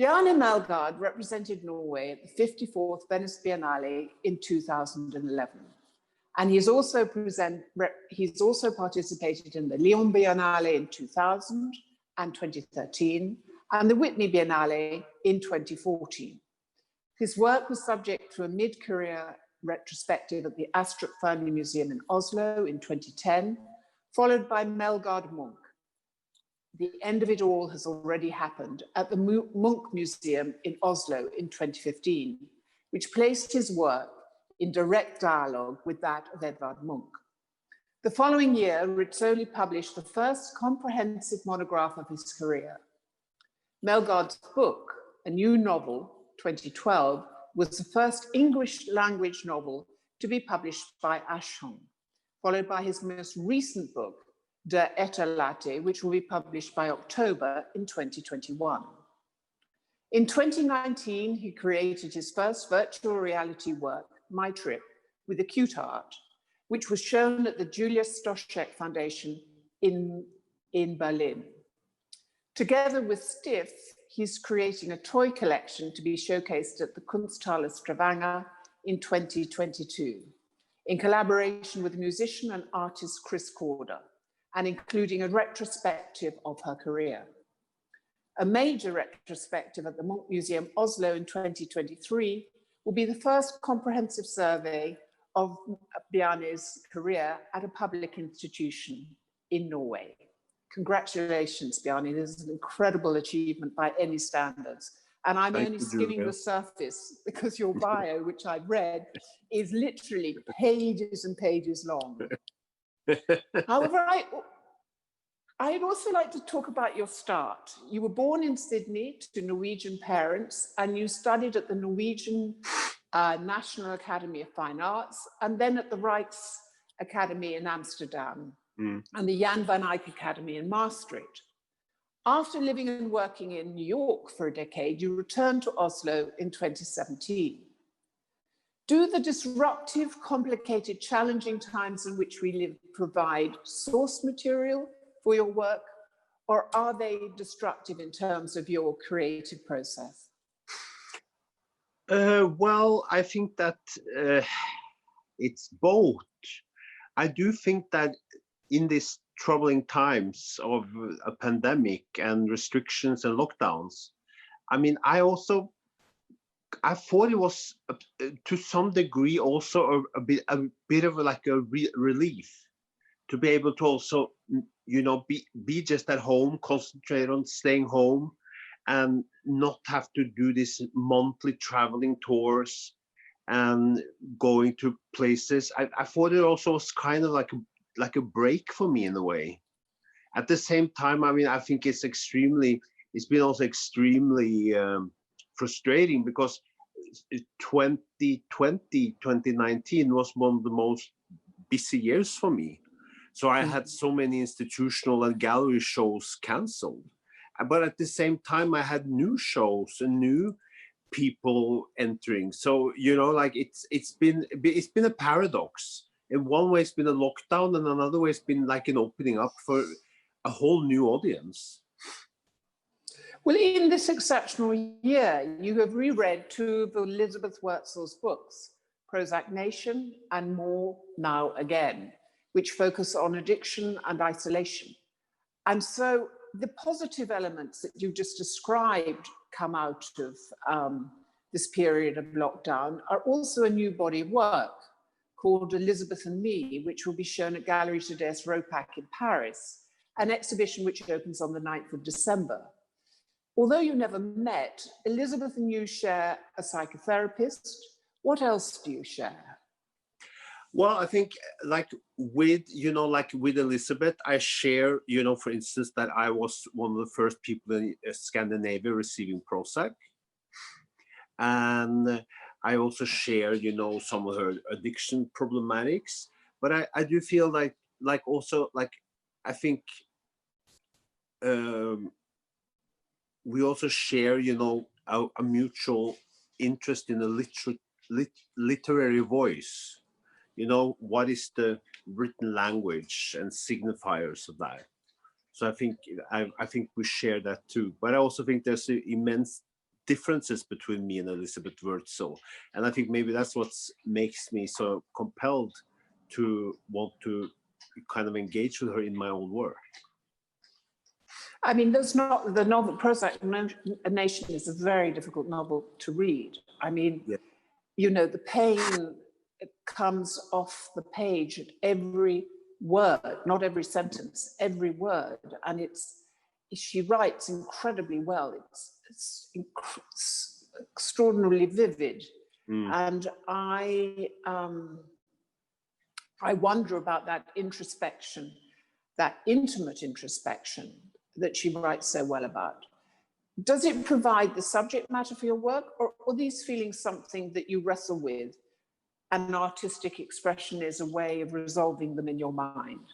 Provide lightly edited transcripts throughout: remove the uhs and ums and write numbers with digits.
Bjarne Melgaard represented Norway at the 54th Venice Biennale in 2011. And he's also participated in the Lyon Biennale in 2000 and 2013, and the Whitney Biennial in 2014. His work was subject to a mid-career retrospective at the Astrup Family Museum in Oslo in 2010, followed by Melgaard+Munch. The end of it all has already happened at the Munch Museum in Oslo in 2015, which placed his work in direct dialogue with that of Edvard Munch. The following year, Rizzoli published the first comprehensive monograph of his career. Melgaard's book, a new novel, 2012, was the first English language novel to be published by Ashon, followed by his most recent book, De Etterlatte, which will be published by October in 2021. In 2019, he created his first virtual reality work, My Trip, with acute art, which was shown at the Julius Stoschek Foundation in Berlin. Together with Stiff, he's creating a toy collection to be showcased at the Kunsthalle Stavanger in 2022, in collaboration with musician and artist Chris Corder, and including a retrospective of her career. A major retrospective at the Munch Museum Oslo in 2023 will be the first comprehensive survey of Bjarne's career at a public institution in Norway. Congratulations, Bjarne. This is an incredible achievement by any standards. And I'm only skimming the surface because your bio, which I've read, is literally pages and pages long. However, I'd also like to talk about your start. You were born in Sydney to Norwegian parents, and you studied at the Norwegian National Academy of Fine Arts, and then at the Rijks Academy in Amsterdam, and the Jan van Eyck Academy in Maastricht. After living and working in New York for a decade, you returned to Oslo in 2017. Do the disruptive, complicated, challenging times in which we live provide source material for your work, or are they destructive in terms of your creative process? Well, I think that it's both. I do think that in these troubling times of a pandemic and restrictions and lockdowns, I mean, I thought it was to some degree also a bit of like a relief to be able to also, you know, be just at home, concentrate on staying home, and not have to do this monthly traveling tours and going to places. I thought it also was kind of like a break for me in a way. At the same time, I mean, I think it's been also extremely frustrating because 2019 was one of the most busy years for me. So I had so many institutional and gallery shows canceled. But at the same time, I had new shows and new people entering. So, you know, like it's been a paradox. In one way, it's been a lockdown, and another way, it's been like an opening up for a whole new audience. Well, in this exceptional year, you have reread two of Elizabeth Wurtzel's books, Prozac Nation and More Now Again, which focus on addiction and isolation. And so the positive elements that you just described come out of this period of lockdown are also a new body of work called Elizabeth and Me, which will be shown at Galerie Today's Ropac in Paris, an exhibition which opens on the 9th of December. Although you never met, Elizabeth and you share a psychotherapist. What else do you share? Well, I think like with Elizabeth, I share, you know, for instance, that I was one of the first people in Scandinavia receiving Prozac. And I also share, you know, some of her addiction problematics. But I do feel like also, like, I think we also share, you know, a mutual interest in a literary voice. You know, what is the written language and signifiers of that? So I think we share that too. But I also think there's an immense differences between me and Elizabeth Wurtzel. And I think maybe that's what makes me so compelled to want to kind of engage with her in my own work. I mean, that's not the novel. Prozac Nation is a very difficult novel to read. I mean, yeah. You know, the pain comes off the page at every word, not every sentence, every word. And she writes incredibly well. It's extraordinarily vivid. And I wonder about that introspection, that intimate introspection that she writes so well about. Does it provide the subject matter for your work, or are these feelings something that you wrestle with, and an artistic expression is a way of resolving them in your mind?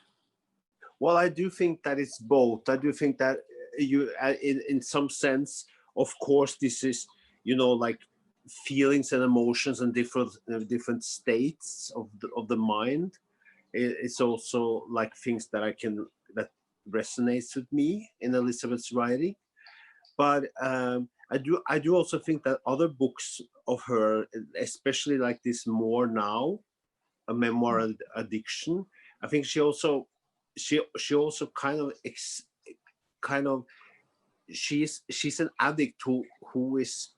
Well, I do think that it's both. I do think that you, in some sense, of course, this is, you know, like feelings and emotions and different states of the mind. It's also like things that that resonates with me in Elizabeth's writing. But I do also think that other books of her, especially like this More Now, a memoir of addiction, I think she also kind of she's an addict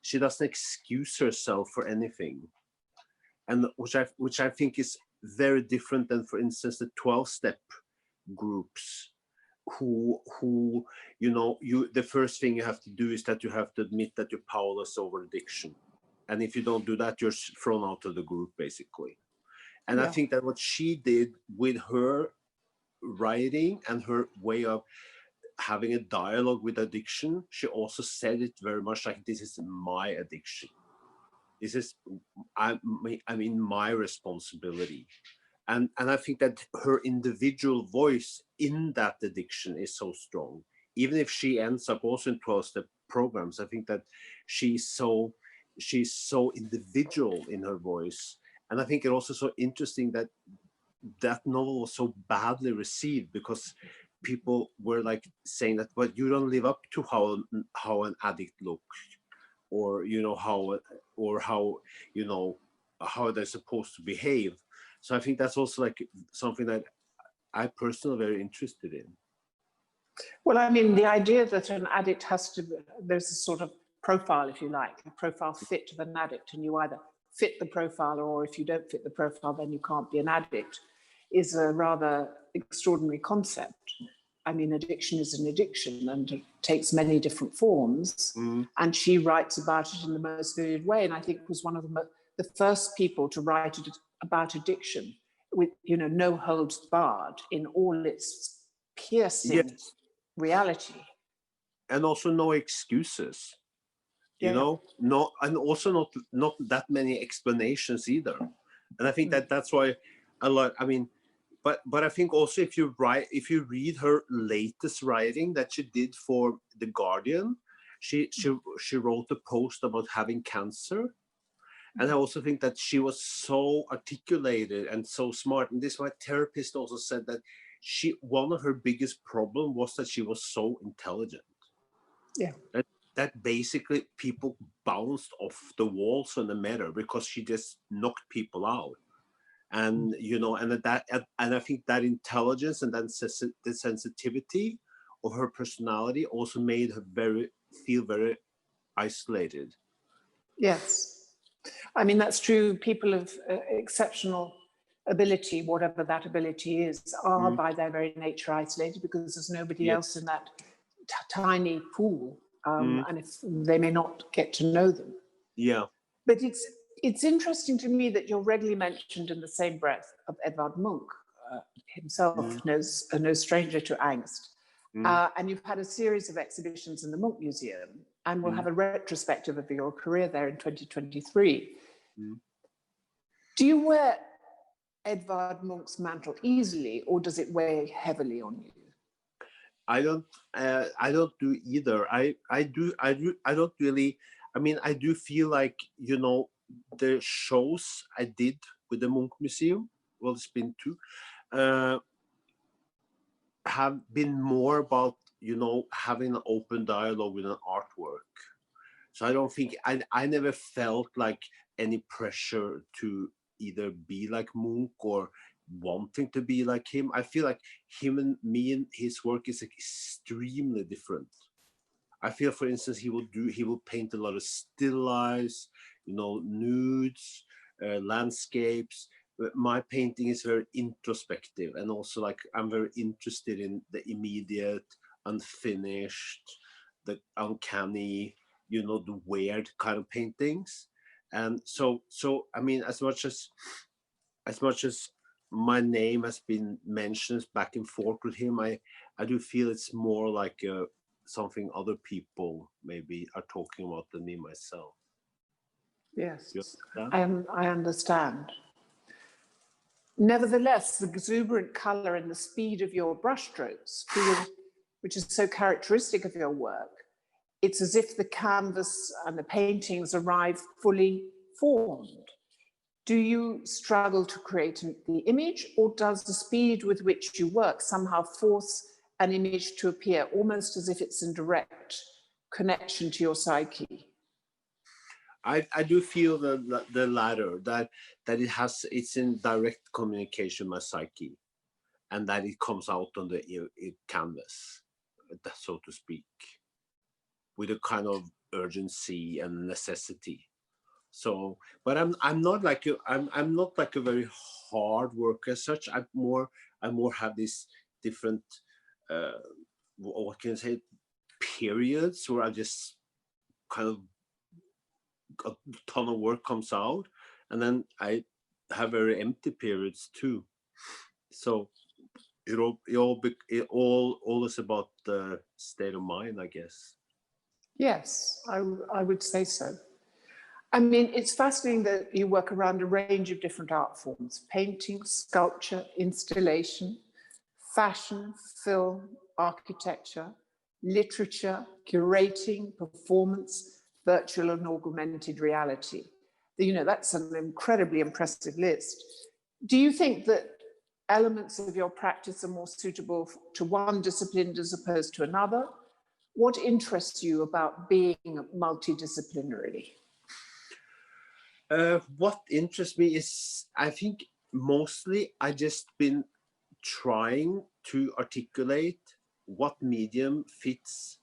she doesn't excuse herself for anything, and which I think is very different than, for instance, the 12-step groups, who you know, the first thing you have to do is that you have to admit that you're powerless over addiction, and if you don't do that, you're thrown out of the group, basically. And yeah. I think that what she did with her writing and her way of having a dialogue with addiction, she also said it very much like, this is my addiction. This is, I mean, my responsibility. And I think that her individual voice in that addiction is so strong. Even if she ends up also in 12-step programs, I think that she's so individual in her voice. And I think it also so interesting that that novel was so badly received, because people were like saying that, but you don't live up to how an addict looks, or you know how you know how they're supposed to behave. So I think that's also like something that I personally very interested in. Well, I mean, the idea that an addict has to, there's a sort of profile, if you like, a profile fit of an addict, and you either fit the profile, or if you don't fit the profile, then you can't be an addict, is a rather extraordinary concept. I mean, addiction is an addiction, and it takes many different forms. And she writes about it in the most vivid way, and I think was one of the first people to write about addiction with, you know, no holds barred in all its piercing reality. And also no excuses, you know, and also not that many explanations either. And I think that that's why a lot, I mean, but I think also if you read her latest writing that she did for The Guardian, she wrote a post about having cancer. And I also think that she was so articulated and so smart. And this is why therapist also said that one of her biggest problem was that she was so intelligent. Yeah. That basically people bounced off the walls when they met her, because she just knocked people out. And you know, and I think that intelligence and that the sensitivity of her personality also made her feel very isolated. Yes. I mean, that's true. People of exceptional ability, whatever that ability is, are by their very nature isolated, because there's nobody else in that tiny pool, and if they may not get to know them. Yeah. But it's interesting to me that you're regularly mentioned in the same breath of Edvard Munch, himself no stranger to angst. And you've had a series of exhibitions in the Munch Museum, and we'll have a retrospective of your career there in 2023. Do you wear Edvard Munch's mantle easily, or does it weigh heavily on you? I don't do either. I don't really. I mean, I do feel like, you know, the shows I did with the Munch Museum, well, it's been two, have been more about, you know, having an open dialogue with an artwork. So I don't think, I never felt like any pressure to either be like Munch or wanting to be like him. I feel like him and me and his work is like extremely different. I feel, for instance, he will paint a lot of still lifes, you know, nudes, landscapes. But my painting is very introspective, and also like I'm very interested in the immediate, unfinished, the uncanny, you know, the weird kind of paintings. And so I mean, as much as my name has been mentioned back and forth with him, I do feel it's more like something other people maybe are talking about than me myself. Yes, You understand? I understand. Nevertheless, the exuberant color and the speed of your brushstrokes, which is so characteristic of your work, it's as if the canvas and the paintings arrive fully formed. Do you struggle to create the image, or does the speed with which you work somehow force an image to appear almost as if it's in direct connection to your psyche? I do feel the latter, that it's in direct communication with my psyche, and that it comes out on the canvas, so to speak, with a kind of urgency and necessity. So, but I'm not like I'm not like a very hard worker as such. I more have these different what can I say, periods where I just kind of a ton of work comes out, and then I have very empty periods too. So it all is about the state of mind, I guess. Yes, I would say so. I mean, it's fascinating that you work around a range of different art forms: painting, sculpture, installation, fashion, film, architecture, literature, curating, performance, virtual and augmented reality. You know, that's an incredibly impressive list. Do you think that elements of your practice are more suitable to one discipline as opposed to another? What interests you about being multidisciplinary? What interests me is, I think mostly I just been trying to articulate what medium fits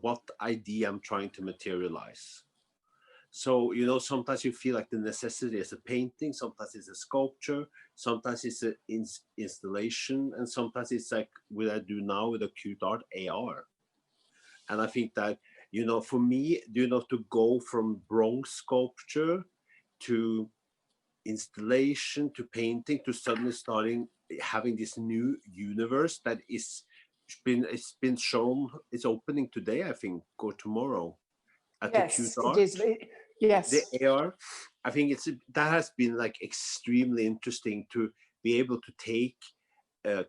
what idea I'm trying to materialize. So, you know, sometimes you feel like the necessity is a painting, sometimes it's a sculpture, sometimes it's an installation, and sometimes it's like what I do now with acute art, AR. And I think that, you know, for me, you know, to go from bronze sculpture to installation to painting to suddenly having this new universe that it's been shown, it's opening today, I think, or tomorrow at the Cute Yes, it Art. is. Yes. The AR, I think that has been like extremely interesting to be able to take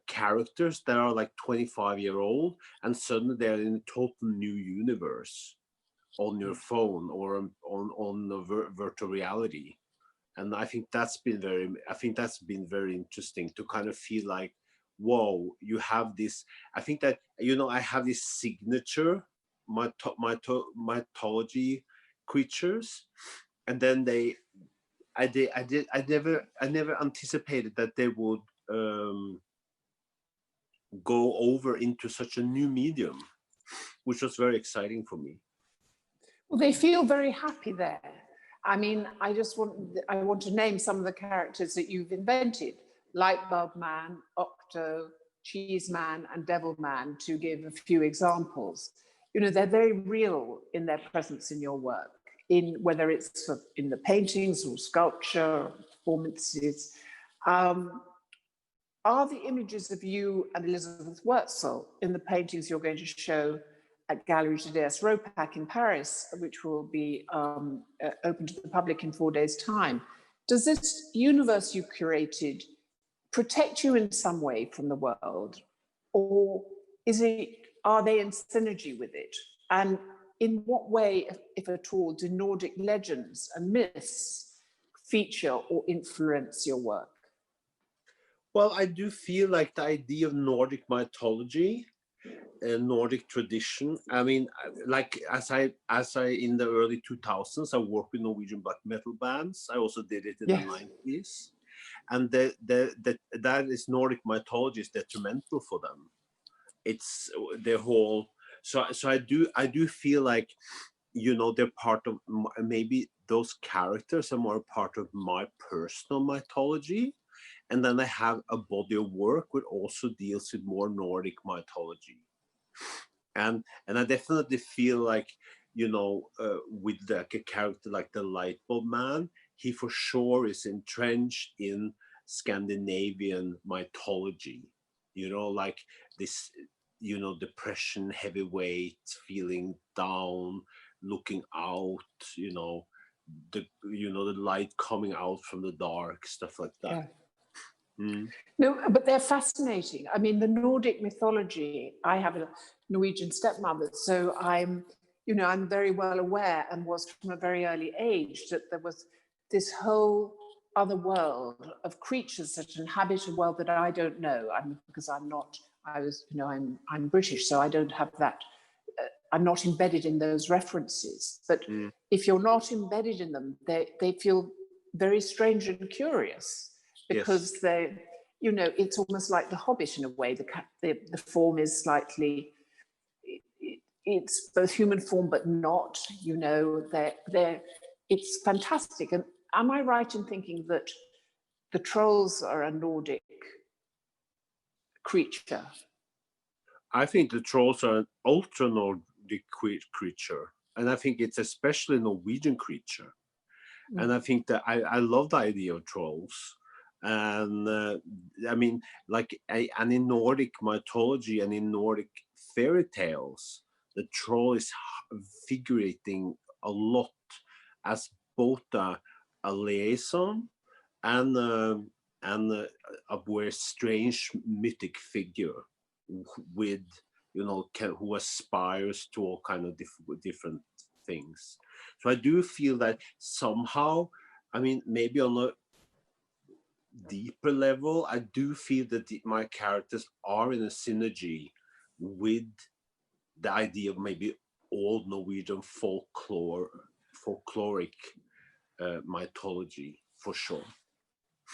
characters that are like 25-year-old and suddenly they're in a total new universe on your phone or on the virtual reality. And I think that's been very interesting to kind of feel like, whoa, you have this. I think that, you know, I have this signature mythology creatures, and then I never anticipated that they would go over into such a new medium, which was very exciting for me. Well, they feel very happy there. I mean, I want to name some of the characters that you've invented: Lightbulb Man, Octo, Cheese Man, and Devil Man, to give a few examples. You know, they're very real in their presence in your work, in whether it's in the paintings or sculpture, performances. Are the images of you and Elizabeth Wurtzel in the paintings you're going to show at Galerie Judéas Ropac in Paris, which will be open to the public in 4 days' time, does this universe you curated protect you in some way from the world, or are they in synergy with it? And in what way, if at all, do Nordic legends and myths feature or influence your work? Well, I do feel like the idea of Nordic mythology Nordic tradition. I mean, like as I in the early 2000s, I worked with Norwegian black metal bands. I also did it in the Yes. 90s, and that is Nordic mythology is detrimental for them. It's their whole. So I do feel like, you know, they're part of maybe those characters are more part of my personal mythology, and then I have a body of work which also deals with more Nordic mythology. And I definitely feel like, you know, with like a character like the light bulb man, he for sure is entrenched in Scandinavian mythology, you know, like this, you know, depression, heavyweight, feeling down, looking out, you know, the light coming out from the dark, stuff like that. Yeah. Mm. No, but they're fascinating. I mean, the Nordic mythology, I have a Norwegian stepmother, so I'm very well aware, and was from a very early age, that there was this whole other world of creatures that inhabit a world that I don't know. I'm British, so I don't have that. I'm not embedded in those references. But if you're not embedded in them, they feel very strange and curious, because they, you know, it's almost like The Hobbit in a way. The form is slightly, it's both human form but not, you know, it's fantastic. And am I right in thinking that the trolls are a Nordic creature? I think the trolls are an ultra Nordic creature, and I think it's especially a Norwegian creature. And I think that I love the idea of trolls. And I mean, like, and in Nordic mythology and in Nordic fairy tales, the troll is figurating a lot as both a liaison and a very strange mythic figure with, you know, who aspires to all kind of different things. So I do feel that somehow, I mean, maybe on a deeper level, I do feel that my characters are in a synergy with the idea of maybe old Norwegian folkloric mythology, for sure.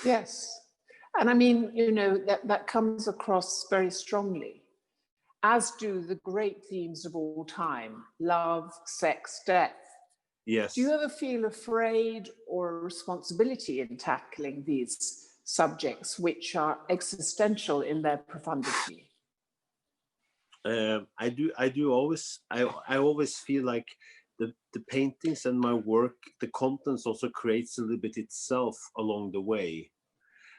Yes. And I mean, you know, that comes across very strongly, as do the great themes of all time: love, sex, death. Yes. Do you ever feel afraid or a responsibility in tackling these subjects, which are existential in their profundity? I always feel like the paintings and my work, the contents also creates a little bit itself along the way.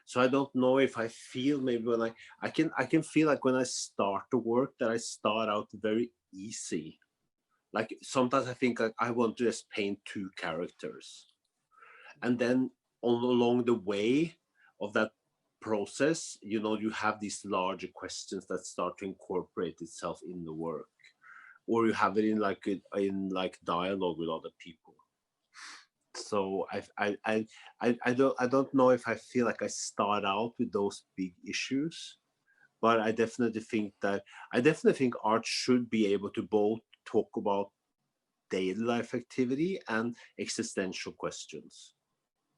So I don't know if I feel, maybe when I can feel like when I start the work that I start out very easy. Like sometimes I think like I want to just paint two characters, and then along the way of that process, you know, you have these larger questions that start to incorporate itself in the work, or you have it in like dialogue with other people. So I don't know if I feel like I start out with those big issues, but I definitely think art should be able to both talk about daily life activity and existential questions.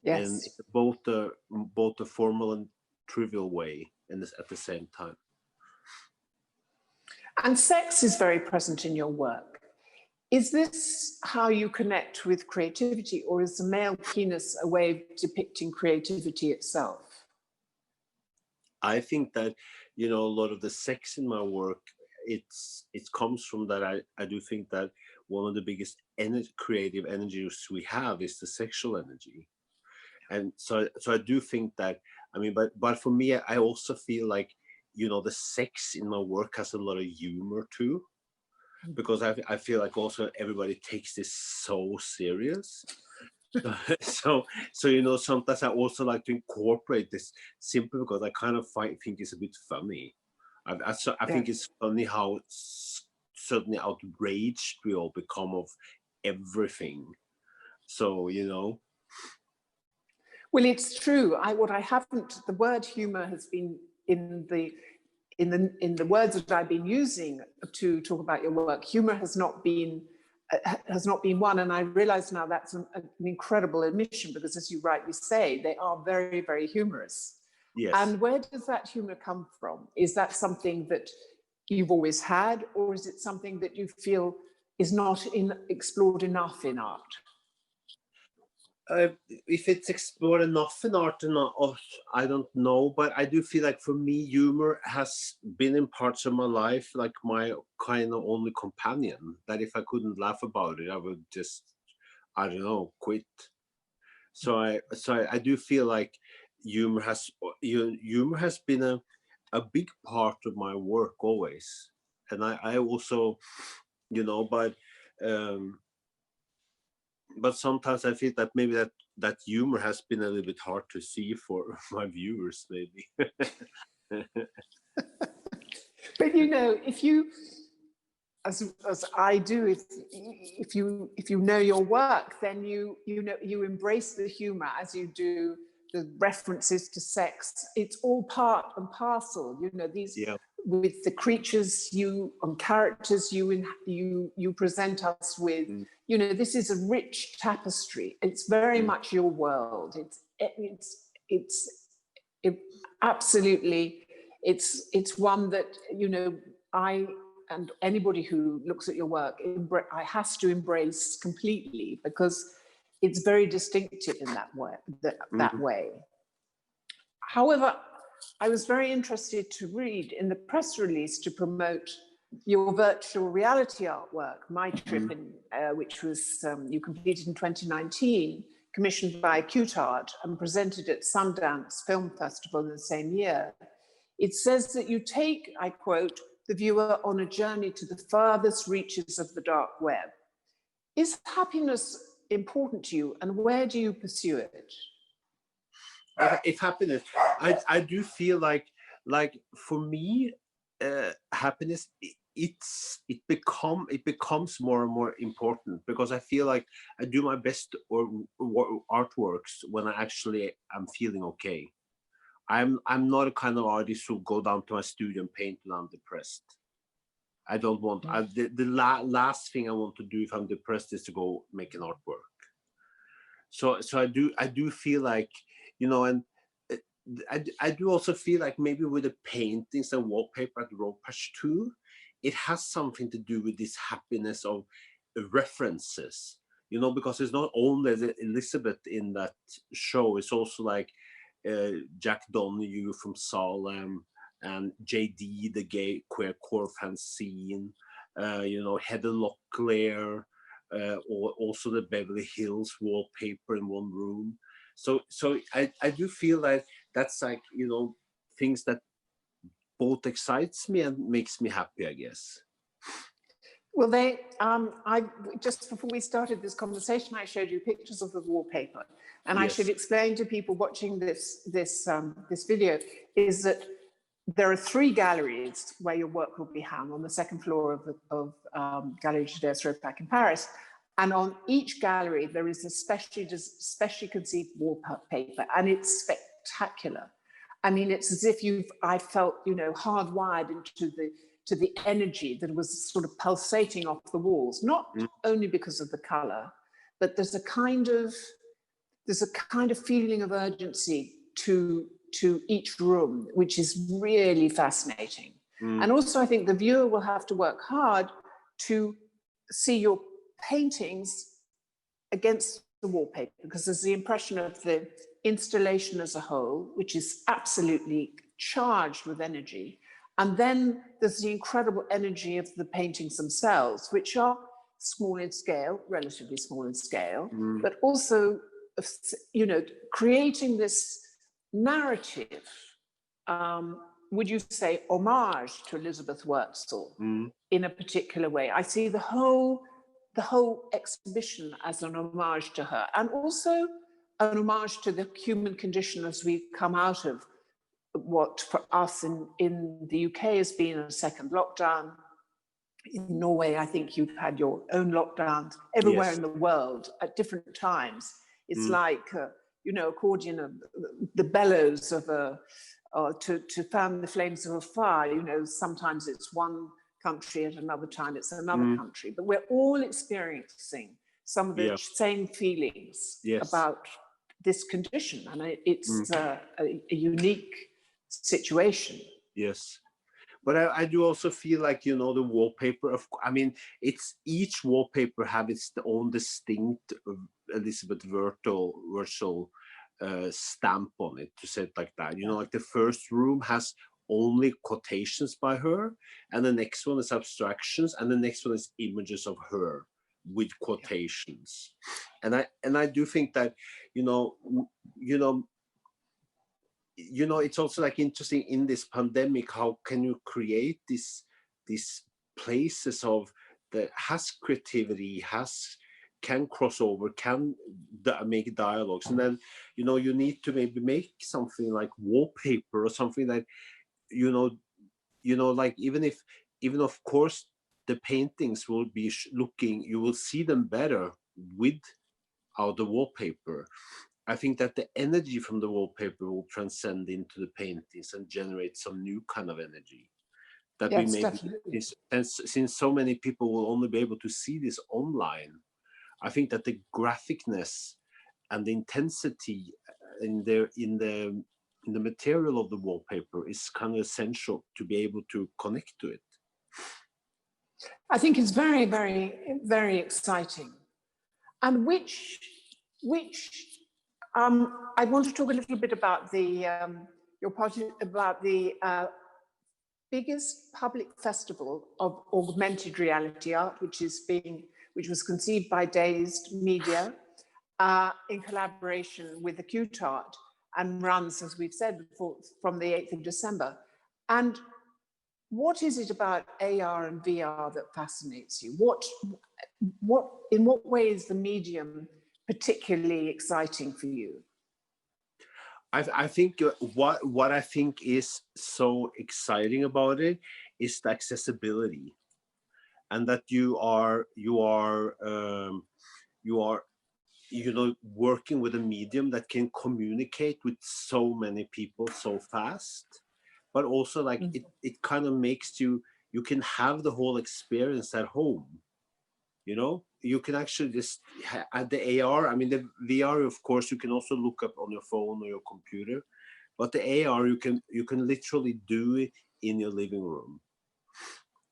Yes. In both the formal and trivial way, and at the same time. And sex is very present in your work. Is this how you connect with creativity, or is the male penis a way of depicting creativity itself? I think that, you know, a lot of the sex in my work, it comes from that. I do think that one of the biggest creative energies we have is the sexual energy. And so I do think that, I mean, but for me, I also feel like, you know, the sex in my work has a lot of humor too, because I feel like also everybody takes this so serious. So you know, sometimes I also like to incorporate this simply because I kind of think it's a bit funny. I think it's funny how suddenly outraged we all become of everything. So, you know. Well, it's true. The word humor has been in the words that I've been using to talk about your work, humor has not been one. And I realize now that's an incredible admission, because as you rightly say, they are very, very humorous. Yes. And where does that humor come from? Is that something that you've always had, or is it something that you feel is not explored enough in art? If it's explored enough in art or not, I don't know, but I do feel like for me, humor has been in parts of my life like my kind of only companion, that if I couldn't laugh about it, I would just, I don't know, quit. So I do feel like humor has been a big part of my work always. And I also, you know, but sometimes I feel that maybe that humor has been a little bit hard to see for my viewers, maybe. But you know, if you, as I do, if you know your work, then you embrace the humor as you do the references to sex. It's all part and parcel. You know, these, yeah. With the creatures and characters you present us with. You know, this is a rich tapestry. It's very much your world. Absolutely, it's one that, you know, I and anybody who looks at your work has to embrace completely, because it's very distinctive in that way. That way. However, I was very interested to read in the press release to promote your virtual reality artwork, My Trip, which was you completed in 2019, commissioned by Acute Art and presented at Sundance Film Festival in the same year. It says that you take, I quote, the viewer on a journey to the farthest reaches of the dark web. Is happiness important to you, and where do you pursue it? If happiness, I do feel like for me, happiness, it becomes more and more important, because I feel like I do my best artworks when I actually am feeling okay. I'm not a kind of artist who go down to my studio and paint when I'm depressed. I don't want. The last thing I want to do if I'm depressed is to go make an artwork. So I do feel like, you know, and I do also feel like maybe with the paintings and wallpaper at Raw Patch 2, it has something to do with this happiness of references, you know, because it's not only Elizabeth in that show, it's also like Jack Donahue from Salem and JD, the gay queer core fanzine, you know, Heather Locklear, or also the Beverly Hills wallpaper in one room. So I do feel like that's like, you know, things that both excites me and makes me happy, I guess. Well, I just before we started this conversation, I showed you pictures of the wallpaper, and yes. I should explain to people watching this video is that there are 3 galleries where your work will be hung on the 2nd floor of Galerie Judéus Ropac in Paris. And on each gallery, there is a specially conceived wallpaper, and it's spectacular. I mean, it's as if I felt, you know, hardwired into the energy that was sort of pulsating off the walls, not only because of the color, but there's a kind of feeling of urgency to each room, which is really fascinating. And also, I think the viewer will have to work hard to see your paintings against the wallpaper, because there's the impression of the installation as a whole, which is absolutely charged with energy. And then there's the incredible energy of the paintings themselves, which are small in scale, relatively small in scale, but also, you know, creating this narrative, would you say homage to Elizabeth Wurtzel in a particular way? I see the whole exhibition as an homage to her, and also an homage to the human condition as we come out of what for us in the UK has been a second lockdown. In Norway, I think you've had your own lockdowns everywhere in the world at different times. It's like, you know, accordion, the bellows of or to fan the flames of a fire. You know, sometimes it's one country, at another time it's another country, but we're all experiencing some of the same feelings about this condition, and it's a unique situation. Yes. But I do also feel like, you know, the wallpaper I mean, it's each wallpaper have its own distinct Elizabeth Virtual stamp on it, to say it like that. You know, like the first room has only quotations by her, and the next one is abstractions, and the next one is images of her with quotations. And I do think that, you know, it's also like interesting in this pandemic, how can you create these places of that has creativity, can cross over, can make dialogues, and then, you know, you need to maybe make something like wallpaper or something that, you know, like even of course the paintings will be you will see them better without the wallpaper. I think that the energy from the wallpaper will transcend into the paintings and generate some new kind of energy that we maybe, since so many people will only be able to see this online. I think that the graphicness and the intensity in the material of the wallpaper is kind of essential to be able to connect to it. I think it's very, very, very exciting. And I want to talk a little bit about your project, about the biggest public festival of augmented reality art, which was conceived by Dazed Media in collaboration with Acute Art, and runs, as we've said before, from the 8th of December. And what is it about AR and VR that fascinates you? In what way is the medium particularly exciting for you? I think what I think is so exciting about it is the accessibility, and that you are working with a medium that can communicate with so many people so fast, but also like it kind of makes you can have the whole experience at home. You know, you can actually just at the AR, I mean, the VR, of course, you can also look up on your phone or your computer, but the AR, you can literally do it in your living room.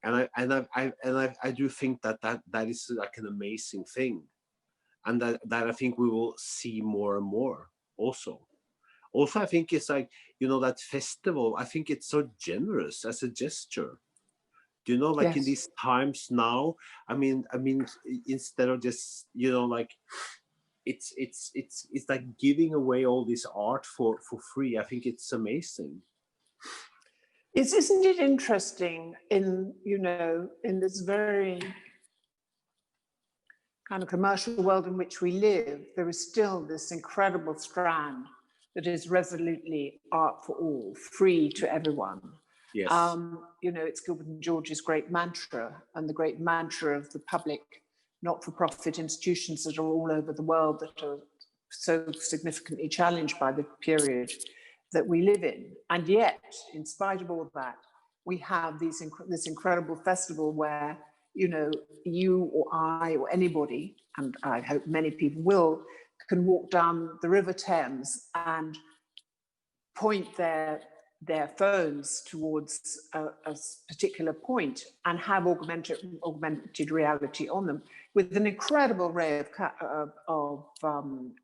And I do think that is like an amazing thing, and that I think we will see more and more also. Also, I think it's like, you know, that festival, I think it's so generous as a gesture. Do you know, like in these times now, I mean, instead of just, you know, like it's like giving away all this art for free. I think it's amazing. Isn't it interesting in this very kind of commercial world in which we live, there is still this incredible strand that is resolutely art for all, free to everyone. Yes. It's Gilbert and George's great mantra, and the great mantra of the public not-for-profit institutions that are all over the world that are so significantly challenged by the period that we live in. And yet, in spite of all that, we have this incredible festival where, you or I or anybody, and I hope many people can walk down the River Thames and point their phones towards a particular point and have augmented reality on them, with an incredible array of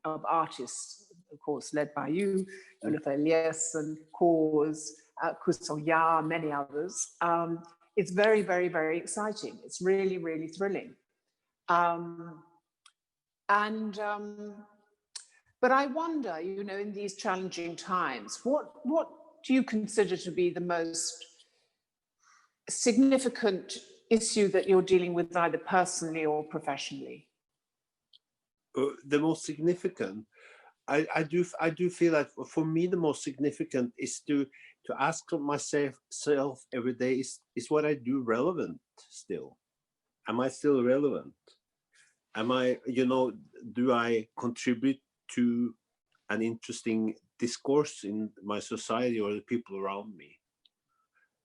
artists, of course, led by you, Olafur Eliasson, Cause, Kusoya, many others. It's very, very, very exciting. It's really, really thrilling. But I wonder, in these challenging times, what do you consider to be the most significant issue that you're dealing with, either personally or professionally? The most significant, I do feel like for me the most significant is to ask myself every day, is what I do relevant still? Am I still relevant? Am I, do I contribute to an interesting discourse in my society or the people around me.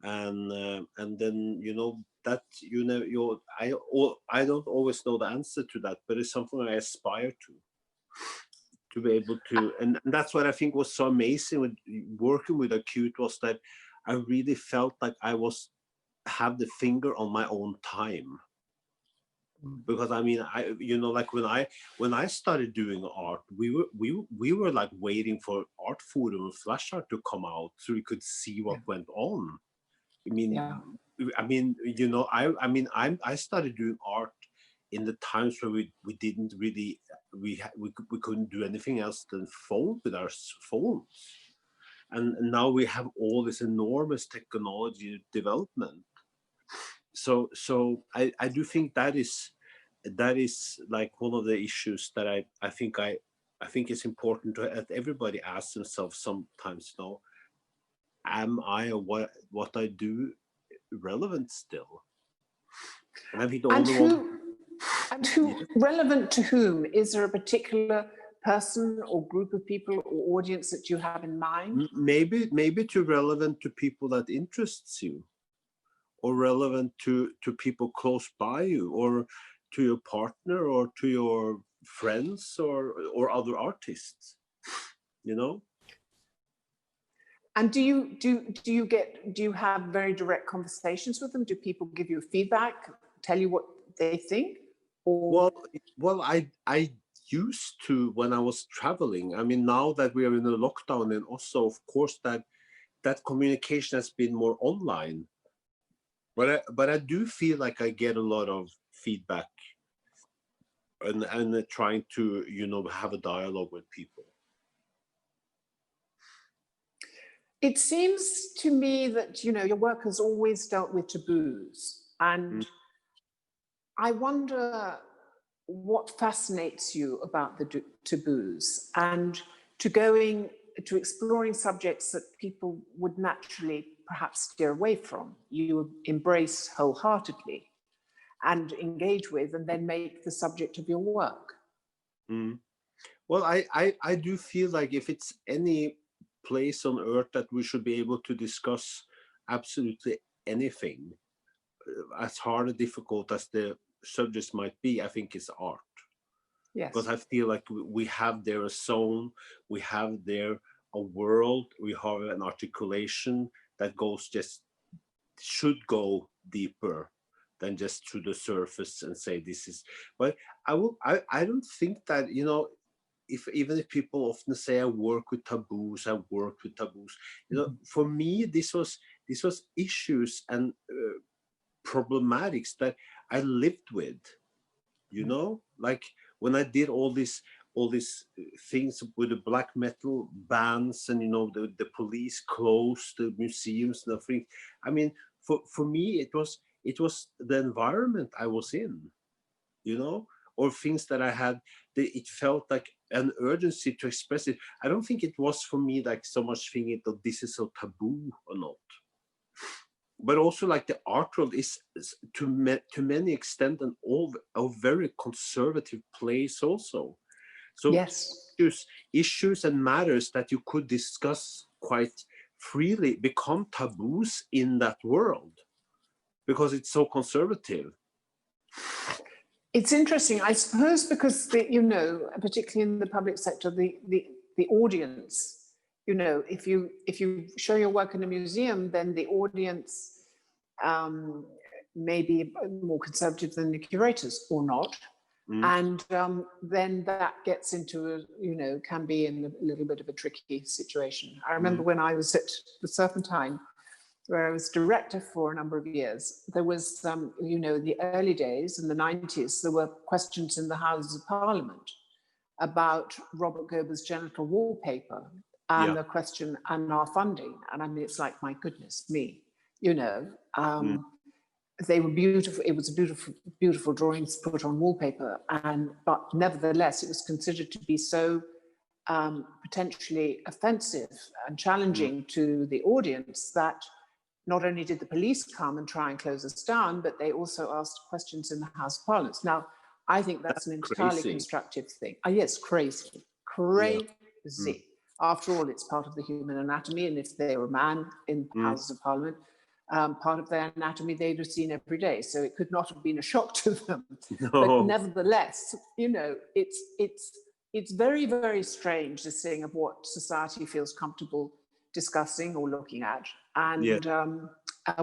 And then, you know, that, you know, I don't always know the answer to that, but it's something I aspire to be able to, and that's what I think was so amazing with working with Acute, was that I really felt like I have the finger on my own time. Because I mean, you know, like when I started doing art, we were like waiting for Art Forum and Flash Art to come out so we could see what went on. I mean, you know, I started doing art in the times where we didn't really, we couldn't do anything else than phone with our phones, and now we have all this enormous technology development. So I do think that is like one of the issues that I think it's important that everybody asks themselves sometimes, you know, am I or what I do relevant still? And I think relevant to whom? Is there a particular person or group of people or audience that you have in mind? Maybe too relevant to people that interests you, or relevant to people close by you, or to your partner, or to your friends, or other artists, you know. And do you have very direct conversations with them? Do people give you feedback, tell you what they think? Or... Well, I used to when I was traveling. I mean, now that we are in a lockdown in Oslo, of course that communication has been more online. But I do feel like I get a lot of feedback and trying to, you know, have a dialogue with people. It seems to me that, you know, your work has always dealt with taboos, and I wonder what fascinates you about the taboos, and to exploring subjects that people would naturally perhaps steer away from, you embrace wholeheartedly and engage with, and then make the subject of your work. Well, I do feel like if it's any place on earth that we should be able to discuss absolutely anything, as hard and difficult as the subjects might be, I think it's art. Yes. Because I feel like we have there a zone, we have there a world, we have an articulation that should go deeper than just to the surface and say this is. But I don't think that, you know, even if people often say I work with taboos, you know, for me this was issues and problematics that I lived with, you know, like when I did all these things with the black metal bands, and, you know, the police closed the museums and everything. I mean, for me it was the environment I was in, you know, or things that I had, it felt like an urgency to express it. I don't think it was for me like so much thinking that this is a taboo or not. But also like the art world is to many extent a very conservative place also. So yes, issues and matters that you could discuss quite freely become taboos in that world because it's so conservative. It's interesting, I suppose, because you know, particularly in the public sector, the audience, you know, if you show your work in a museum, then the audience may be more conservative than the curators, or not. And then that gets into you know, can be in a little bit of a tricky situation. I remember when I was at the Serpentine, where I was director for a number of years, there was, you know, in the early days, in the 90s, there were questions in the Houses of Parliament about Robert Gober's genital wallpaper, and the question, and our funding. And I mean, it's like, my goodness me, you know, they were beautiful. It was a beautiful, beautiful drawings put on wallpaper, but nevertheless, it was considered to be so potentially offensive and challenging to the audience that not only did the police come and try and close us down, but they also asked questions in the House of Parliament. Now, I think that's an entirely constructive thing. Yes, crazy. After all, it's part of the human anatomy, and if they were a man in Houses of Parliament, part of their anatomy they'd have seen every day, so it could not have been a shock to them. No. But nevertheless, you know, it's very, very strange, this thing of what society feels comfortable discussing or looking at, and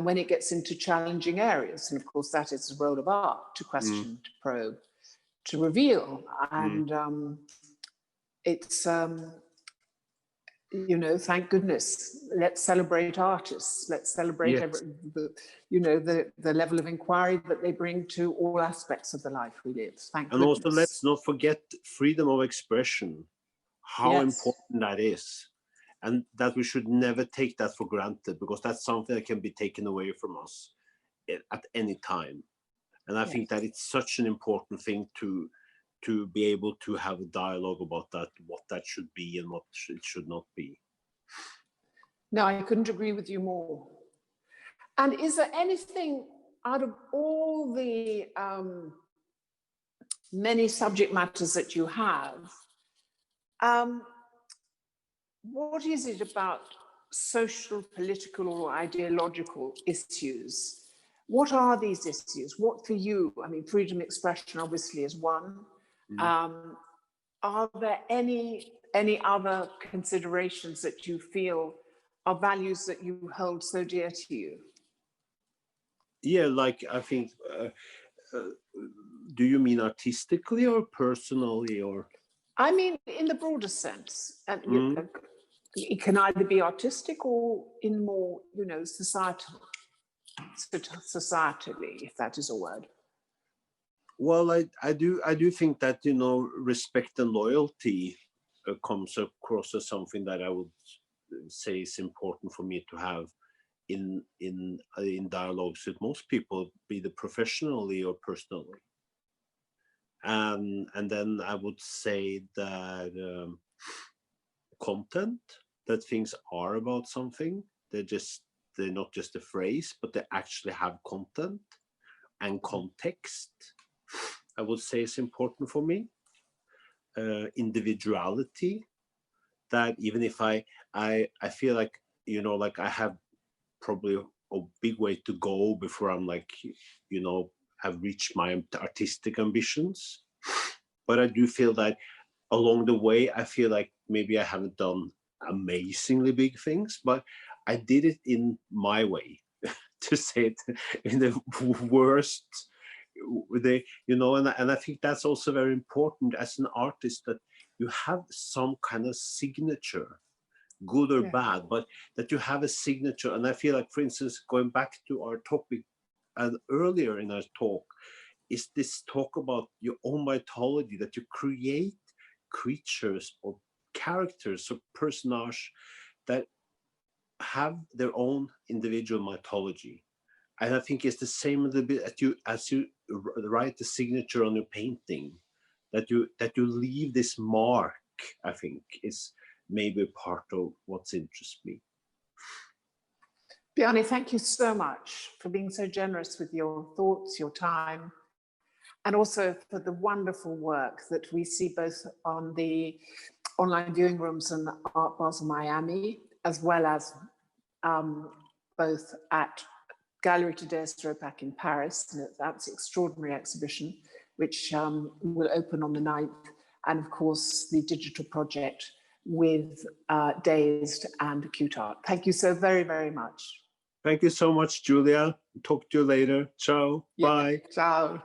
when it gets into challenging areas, and of course that is the role of art, to question, to probe, to reveal, and it's you know, thank goodness, let's celebrate artists, let's celebrate the level of inquiry that they bring to all aspects of the life we live. Thank goodness. Also, let's not forget freedom of expression, how important that is, and that we should never take that for granted, because that's something that can be taken away from us at any time. And I think that it's such an important thing to be able to have a dialogue about that, what that should be and what it should not be. No, I couldn't agree with you more. And is there anything out of all the many subject matters that you have, what is it about social, political, or ideological issues? What are these issues? What for you? I mean, freedom of expression obviously is one. Are there any other considerations that you feel are values that you hold so dear to you? Yeah, like I think, do you mean artistically or personally, or? I mean, in the broader sense. It can either be artistic or in more, you know, societally, if that is a word. Well, I do think that, you know, respect and loyalty comes across as something that I would say is important for me to have in dialogues with most people, be it professionally or personally. And then I would say that content, that things are about something. They're not just a phrase, but they actually have content and context. I would say is important for me. Individuality, that even if I feel like, you know, like I have probably a big way to go before I'm like, you know, have reached my artistic ambitions. But I do feel that along the way, I feel like maybe I haven't done amazingly big things, but I did it in my way, to say it in the worst. You know, and I think that's also very important as an artist, that you have some kind of signature, good or bad, but that you have a signature. And I feel like, for instance, going back to our topic and earlier in our talk, is this talk about your own mythology, that you create creatures or characters or personages that have their own individual mythology. And I think it's the same a little bit as you write the signature on your painting, that you leave this mark. I think is maybe part of what interests me. Bjarne, thank you so much for being so generous with your thoughts, your time, and also for the wonderful work that we see both on the online viewing rooms and Art Basel Miami, as well as both at Galerie Tedesco back in Paris. That's an extraordinary exhibition, which will open on the 9th. And of course, the digital project with Dazed and Acute Art. Thank you so very, very much. Thank you so much, Julia. Talk to you later. Ciao. Yeah. Bye. Ciao.